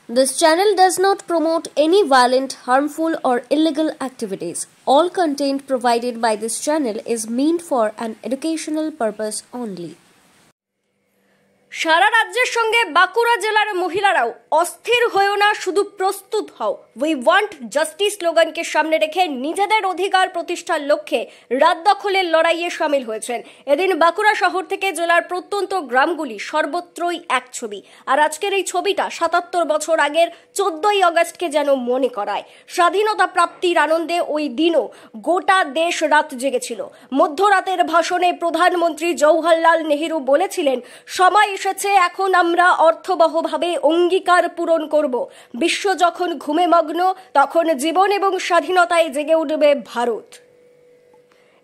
This channel does not promote any violent, harmful, or illegal activities. All content provided by this channel is meant for an educational purpose only. সারা রাজ্যের সঙ্গে বাঁকুড়া জেলার মহিলারাও অস্থির হয়েও না, শুধু প্রস্তুত হও। উই ওয়ান্ট জাস্টিস স্লোগানকে সামনে রেখে নিজেদের অধিকার প্রতিষ্ঠার লক্ষ্যে রাত দখলের লড়াইয়ে সামিল হয়েছেন। এদিন বাঁকুড়া শহর থেকে জেলার প্রত্যন্ত গ্রামগুলি সর্বত্রই এক ছবি। আর আজকের এই ছবিটা ৭৭ বছর আগের ১৪ই আগস্টকে যেন মনে করায়। স্বাধীনতা প্রাপ্তির আনন্দে ওই দিনও গোটা দেশ রাত জেগেছিল। মধ্যরাতের ভাষণে প্রধানমন্ত্রী জওহরলাল নেহেরু বলেছিলেন, সময় এসেছে, এখন আমরা অর্থবহভাবে অঙ্গীকার পূরণ করব। বিশ্ব যখন ঘুমে মগ্ন, তখন জীবন এবং স্বাধীনতায় জেগে উঠবে ভারত।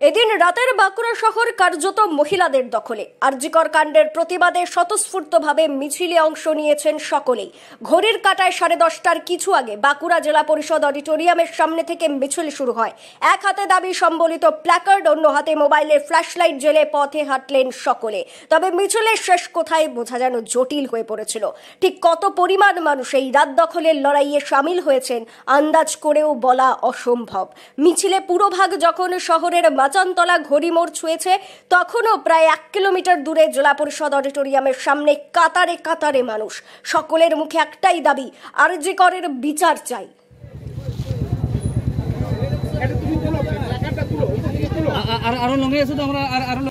এদিন রাতের বাঁকুড়া শহর কার্যত মহিলাদের দখলে। আরজিকর কাণ্ডের প্রতিবাদে স্বতঃস্ফূর্তভাবে মিছিলে অংশ নিয়েছেন সকলেই। ঘড়ির কাঁটায় 10:30টার কিছু আগে বাঁকুড়া জেলা পরিষদ অডিটোরিয়ামের সামনে থেকে মিছিল শুরু হয়। এক হাতে দাবি সম্বলিত প্ল্যাকার্ড, অন্য হাতে মোবাইলের ফ্ল্যাশলাইট জ্বেলে পথে হাঁটলেন সকলে। তবে মিছিলের শেষ কোথায় বোঝা যেন জটিল হয়ে পড়েছিল। ঠিক কত পরিমাণ মানুষ এই রাত দখলের লড়াইয়ে সামিল হয়েছেন আন্দাজ করেও বলা অসম্ভব। মিছিলে পুরোভাগ যখন শহরের চানতলা ঘড়ি মোড় ছুঁয়েছে, তখনও প্রায় 1 কিলোমিটার দূরে জেলা পরিষদ অডিটোরিয়ামের সামনে কাতারে কাতারে মানুষ। সকলের মুখে একটাই দাবি, আরজিকরের বিচার চাই। আরো লঙ্গে আছে তো আমরা আরো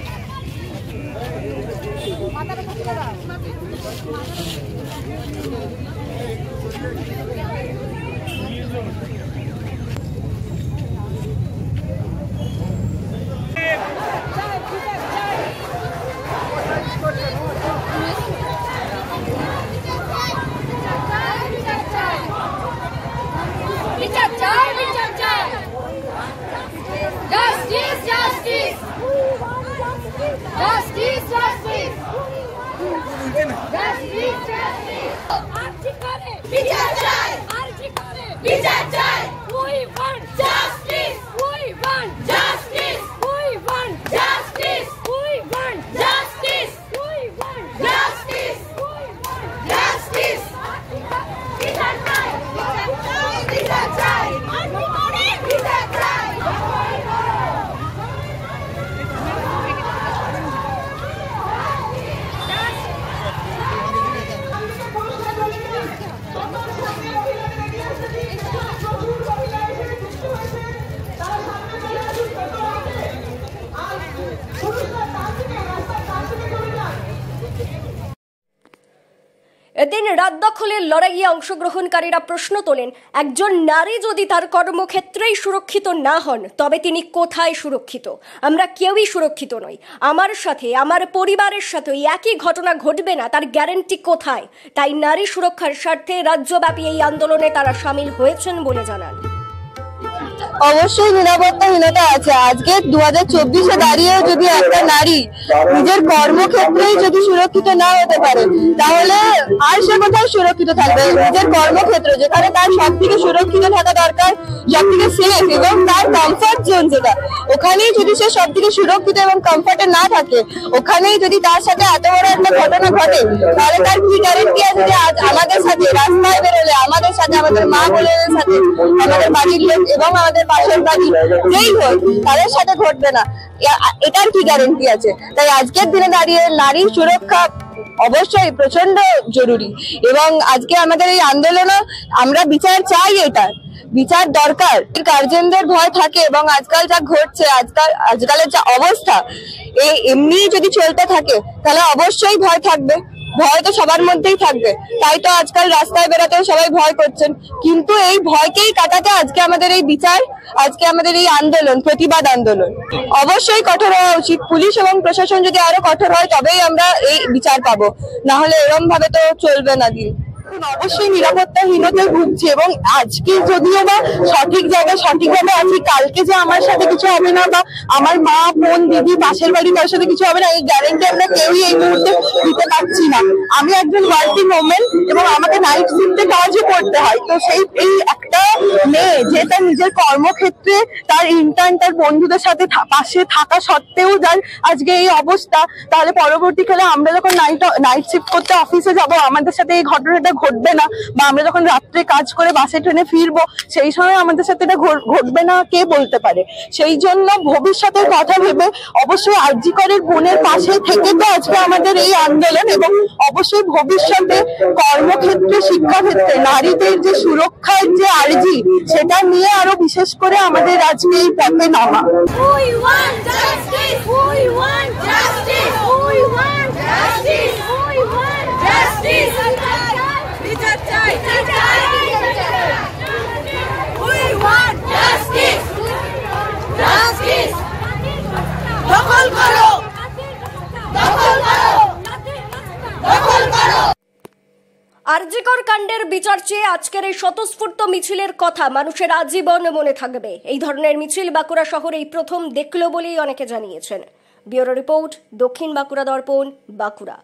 এদিন রাত দখলের লড়াইয়ে অংশগ্রহণকারীরা প্রশ্ন তোলেন, একজন নারী যদি তার কর্মক্ষেত্রেই সুরক্ষিত না হন, তবে তিনি কোথায় সুরক্ষিত? আমরা কেউই সুরক্ষিত নই। আমার সাথে, আমার পরিবারের সাথে একই ঘটনা ঘটবে না, তার গ্যারান্টি কোথায়? তাই নারী সুরক্ষার স্বার্থে রাজ্যব্যাপী এই আন্দোলনে তারা সামিল হয়েছেন বলে জানান। অবশ্যই নিরাপত্তাহীনতা আছে। আজকে 2024-এ দাঁড়িয়ে যদি একটা নারী নিজের কর্মক্ষেত্রেই যদি সুরক্ষিত না হতে পারে, তাহলে আর সে কোথায় সুরক্ষিত থাকবে? নিজের কর্মক্ষেত্র, যেখানে তার সব থেকে সুরক্ষিত থাকা দরকার, সব থেকে সেফ এবং তার কমফর্ট জোন যেটা, ওখানেই যদি সে সব থেকে সুরক্ষিত এবং কমফর্টে না থাকে, ওখানেই যদি তার সাথে এত বড় একটা ঘটনা ঘটে, তাহলে তার কি গ্যারেন্টি আছে যে আজ আমাদের সাথে রাস্তায় বেরোলে, আমাদের সাথে, আমাদের মা বোনেদের সাথে, আমাদের বাড়ির লোক এবং আমাদের পাশের বাড়ি যেই হোক, তাদের সাথে ঘটবে না? এটার কি গ্যারেন্টি আছে? তাই আজকের দিনে দাঁড়িয়ে নারীর সুরক্ষা অবশ্যই প্রচন্ড জরুরি। এবং আজকে আমাদের এই আন্দোলনে আমরা বিচার চাই, এটার বিচার দরকার। গার্জেনদের ভয় থাকে এবং আজকাল যা ঘটছে, আজকালের যা অবস্থা, এই এমনি যদি চলতে থাকে তাহলে অবশ্যই ভয় থাকবে। ভয় তো সবার মধ্যেই থাকবে, তাই তো আজকাল রাস্তায় বেরোতেও সবাই ভয় করছেন। কিন্তু এই ভয়কেই কাটাতে আজকে আমাদের এই বিচার, আজকে আমাদের এই আন্দোলন, প্রতিবাদ আন্দোলন অবশ্যই কঠোর হওয়া উচিত। পুলিশ এবং প্রশাসন যদি আরো কঠোর হয়, তবেই আমরা এই বিচার পাবো, না হলে এরকম ভাবে তো চলবে না দিন। অবশ্যই নিরাপত্তাহীনতায় ভুগছি এবং আজকে যদিও বা সঠিক জায়গায় সঠিকভাবে আছি, কালকে যে আমার সাথে কিছু হবে না বা আমার মা বোন দিদি পাশের বাড়ি তার সাথে কিছু হবে না, এই গ্যারেন্টি আমরা কেউই এই মুহূর্তে দিতে পারছি না। আমি একজন ওয়ার্কিং ওমেন এবং আমাকে নাইট শিফটে কাজও করতে হয়। তো এই একটা মেয়ে যে তার নিজের কর্মক্ষেত্রে তার ইন্টার্ন তার বন্ধুদের সাথে পাশে থাকা সত্ত্বেও যার আজকে এই অবস্থা, তাহলে পরবর্তীকালে আমরা যখন নাইট শিফট করতে অফিসে যাব আমাদের সাথে এই ঘটনাটা ঘটবে না, বা আমরা যখন রাত্রে কাজ করে বাসে ট্রেনে ফিরবো সেই সময় আমাদের সাথে এটা ঘটবে না কে বলতে পারে। সেই জন্য ভবিষ্যতের কথা ভেবে অবশ্যই আরজি করের বোনের পাশে থেকে তো আজকে আমাদের এই আন্দোলন, এবং অবশ্যই ভবিষ্যতে কর্মক্ষেত্রে শিক্ষাক্ষেত্রে নারীদের যে সুরক্ষার যে আরজি সেটা নিয়ে আরো বিশেষ করে আমাদের আজকে এই পথে নামা। We want justice! We want justice! We want justice! We want justice! বিচার চাই! We want justice! Justice! দখল করো! দখল করো! দখল করো! আরজিকর কাণ্ডের বিচার চেয়ে আজকের এই স্বতঃস্ফূর্ত মিছিলের কথা মানুষের আজীবন মনে থাকবে। এই ধরনের মিছিল বাঁকুড়া শহরে এই প্রথম দেখল বলেই অনেকে জানিয়েছেন। ব্যুরো রিপোর্ট, দক্ষিণ বাঁকুড়া দর্পণ, বাঁকুড়া।